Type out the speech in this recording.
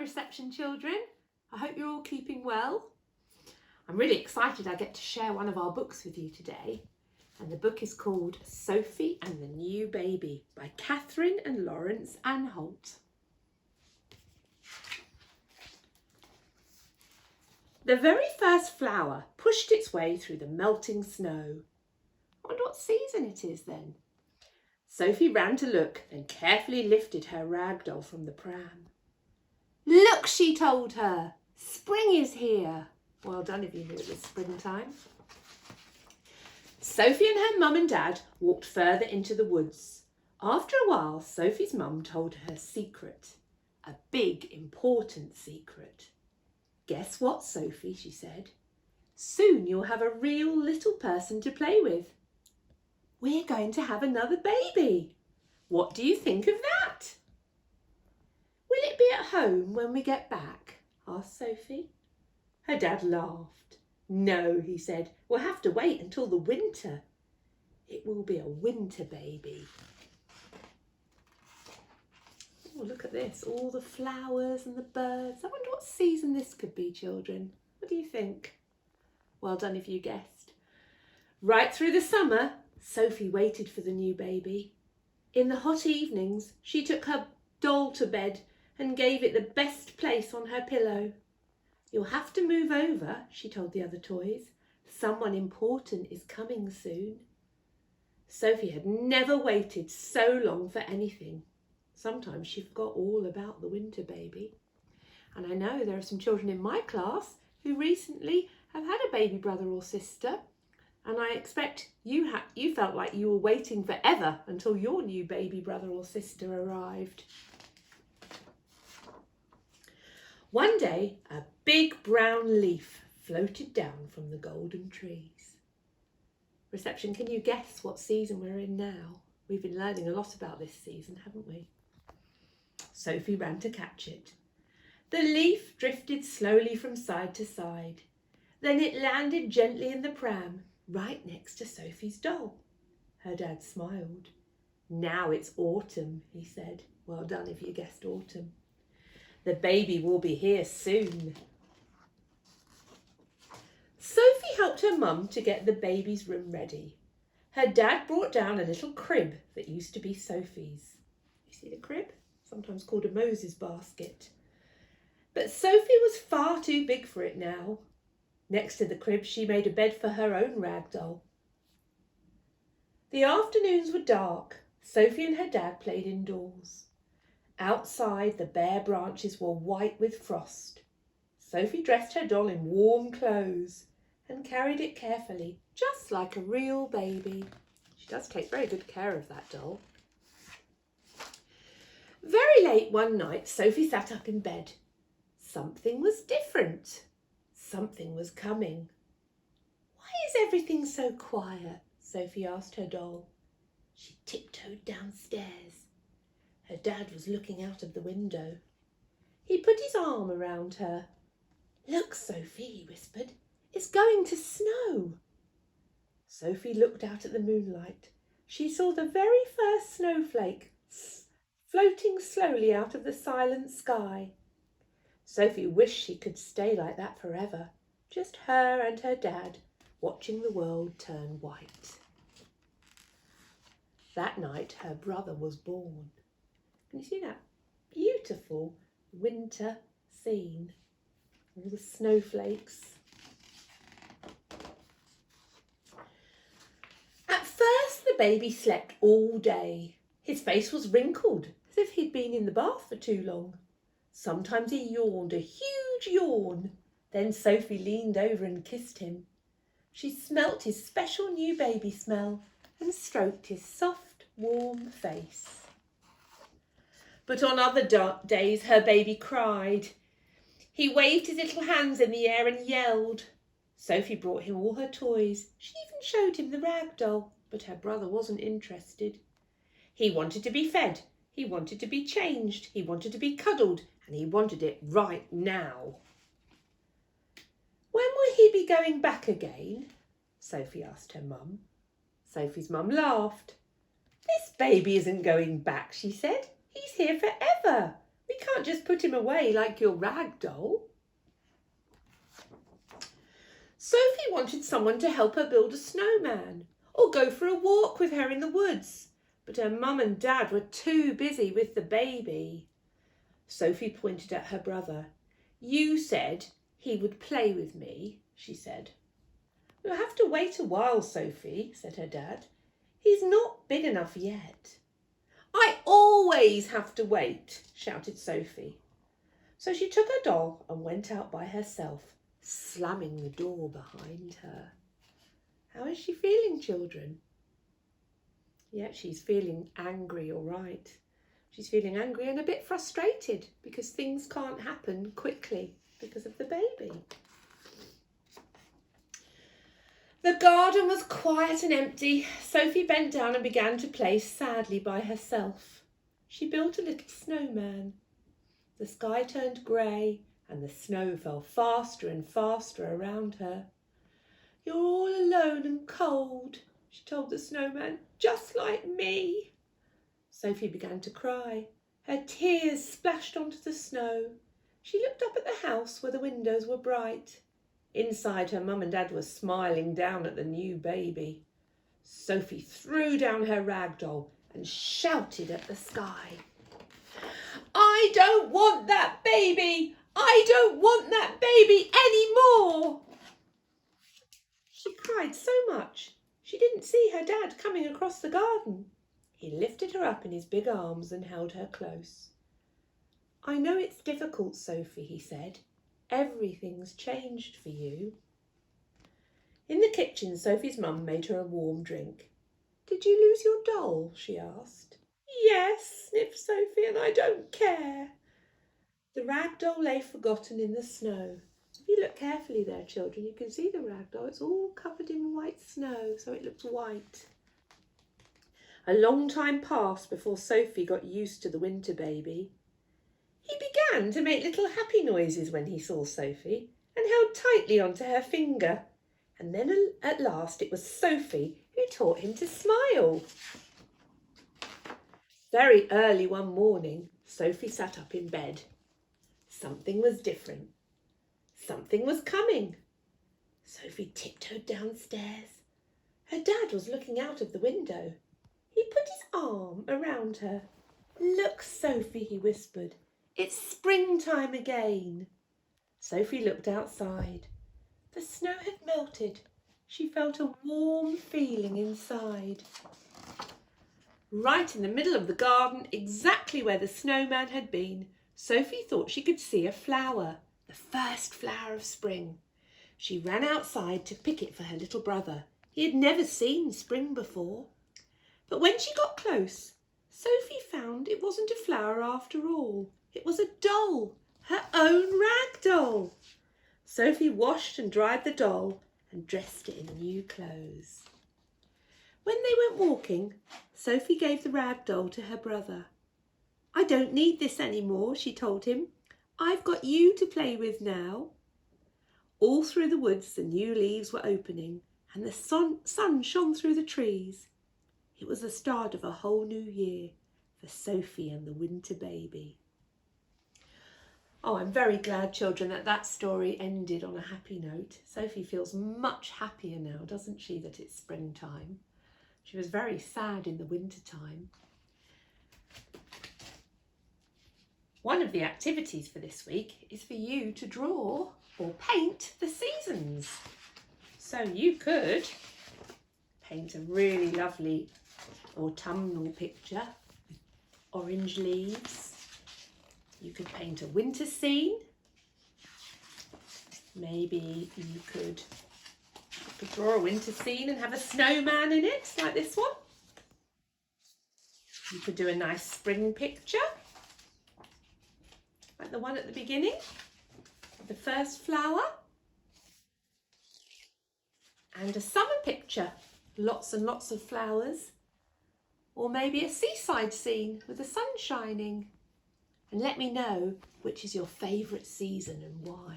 reception, children. I hope you're all keeping well. I'm really excited I get to share one of our books with you today. And the book is called Sophie and the New Baby by Catherine and Lawrence Anholt. The very first flower pushed its way through the melting snow. I wonder what season it is then. Sophie ran to look, then carefully lifted her rag doll from the pram. Look, she told her, spring is here. Well done if you knew it was springtime. Sophie and her mum and dad walked further into the woods. After a while, Sophie's mum told her secret, a big, important secret. Guess what, Sophie, she said. Soon you'll have a real little person to play with. We're going to have another baby. What do you think of that? Will it be at home when we get back? Asked Sophie. Her dad laughed. No, he said, we'll have to wait until the winter. It will be a winter baby. Oh, look at this, all the flowers and the birds. I wonder what season this could be, children. What do you think? Well done if you guessed. Right through the summer, Sophie waited for the new baby. In the hot evenings, she took her doll to bed and gave it the best place on her pillow. You'll have to move over, she told the other toys. Someone important is coming soon. Sophie had never waited so long for anything. Sometimes she forgot all about the winter baby. And I know there are some children in my class who recently have had a baby brother or sister. And I expect you felt like you were waiting forever until your new baby brother or sister arrived. One day, a big brown leaf floated down from the golden trees. Reception, can you guess what season we're in now? We've been learning a lot about this season, haven't we? Sophie ran to catch it. The leaf drifted slowly from side to side. Then it landed gently in the pram, right next to Sophie's doll. Her dad smiled. Now it's autumn, he said. Well done if you guessed autumn. The baby will be here soon. Sophie helped her mum to get the baby's room ready. Her dad brought down a little crib that used to be Sophie's. You see the crib? Sometimes called a Moses basket. But Sophie was far too big for it now. Next to the crib, she made a bed for her own rag doll. The afternoons were dark. Sophie and her dad played indoors. Outside, the bare branches were white with frost. Sophie dressed her doll in warm clothes and carried it carefully, just like a real baby. She does take very good care of that doll. Very late one night, Sophie sat up in bed. Something was different. Something was coming. Why is everything so quiet? Sophie asked her doll. She tiptoed downstairs. Her dad was looking out of the window. He put his arm around her. Look, Sophie, he whispered. It's going to snow. Sophie looked out at the moonlight. She saw the very first snowflake floating slowly out of the silent sky. Sophie wished she could stay like that forever, just her and her dad, watching the world turn white. That night, her brother was born. Can you see that beautiful winter scene? All the snowflakes. At first, the baby slept all day. His face was wrinkled, as if he'd been in the bath for too long. Sometimes he yawned a huge yawn. Then Sophie leaned over and kissed him. She smelt his special new baby smell and stroked his soft, warm face. But on other days, her baby cried. He waved his little hands in the air and yelled. Sophie brought him all her toys. She even showed him the rag doll, but her brother wasn't interested. He wanted to be fed. He wanted to be changed. He wanted to be cuddled. And he wanted it right now. When will he be going back again? Sophie asked her mum. Sophie's mum laughed. This baby isn't going back, she said. He's here forever. We can't just put him away like your rag doll. Sophie wanted someone to help her build a snowman or go for a walk with her in the woods, but her mum and dad were too busy with the baby. Sophie pointed at her brother. "You said he would play with me," she said. "We'll have to wait a while, Sophie," said her dad. "He's not big enough yet." "I always have to wait," shouted Sophie. So she took her doll and went out by herself, slamming the door behind her. How is she feeling, children? Yeah, she's feeling angry, all right. She's feeling angry and a bit frustrated because things can't happen quickly because of the baby. The garden was quiet and empty. Sophie bent down and began to play sadly by herself. She built a little snowman. The sky turned grey and the snow fell faster and faster around her. "You're all alone and cold," she told the snowman, "just like me." Sophie began to cry. Her tears splashed onto the snow. She looked up at the house where the windows were bright. Inside, her mum and dad were smiling down at the new baby. Sophie threw down her rag doll and shouted at the sky. "I don't want that baby! I don't want that baby anymore!" She cried so much she didn't see her dad coming across the garden. He lifted her up in his big arms and held her close. "I know it's difficult, Sophie," he said. "Everything's changed for you." In the kitchen, Sophie's mum made her a warm drink. "Did you lose your doll?" she asked. "Yes," sniffed Sophie, "and I don't care." The rag doll lay forgotten in the snow. If you look carefully there, children, you can see the rag doll. It's all covered in white snow, so it looks white. A long time passed before Sophie got used to the winter baby. He began to make little happy noises when he saw Sophie and held tightly onto her finger. And then at last it was Sophie who taught him to smile. Very early one morning, Sophie sat up in bed. Something was different. Something was coming. Sophie tiptoed downstairs. Her dad was looking out of the window. He put his arm around her. "Look, Sophie," he whispered. "It's springtime again." Sophie looked outside. The snow had melted. She felt a warm feeling inside. Right in the middle of the garden, exactly where the snowman had been, Sophie thought she could see a flower, the first flower of spring. She ran outside to pick it for her little brother. He had never seen spring before. But when she got close, Sophie found it wasn't a flower after all. It was a doll, her own rag doll. Sophie washed and dried the doll and dressed it in new clothes. When they went walking, Sophie gave the rag doll to her brother. "I don't need this anymore," she told him. "I've got you to play with now." All through the woods the new leaves were opening and the sun shone through the trees. It was the start of a whole new year for Sophie and the winter baby. Oh, I'm very glad, children, that that story ended on a happy note. Sophie feels much happier now, doesn't she, that it's springtime? She was very sad in the winter time. One of the activities for this week is for you to draw or paint the seasons. So you could paint a really lovely autumnal picture with orange leaves. You could paint a winter scene. Maybe you could draw a winter scene and have a snowman in it, like this one. You could do a nice spring picture, like the one at the beginning, the first flower. And a summer picture, lots and lots of flowers. Or maybe a seaside scene with the sun shining. And let me know which is your favourite season and why.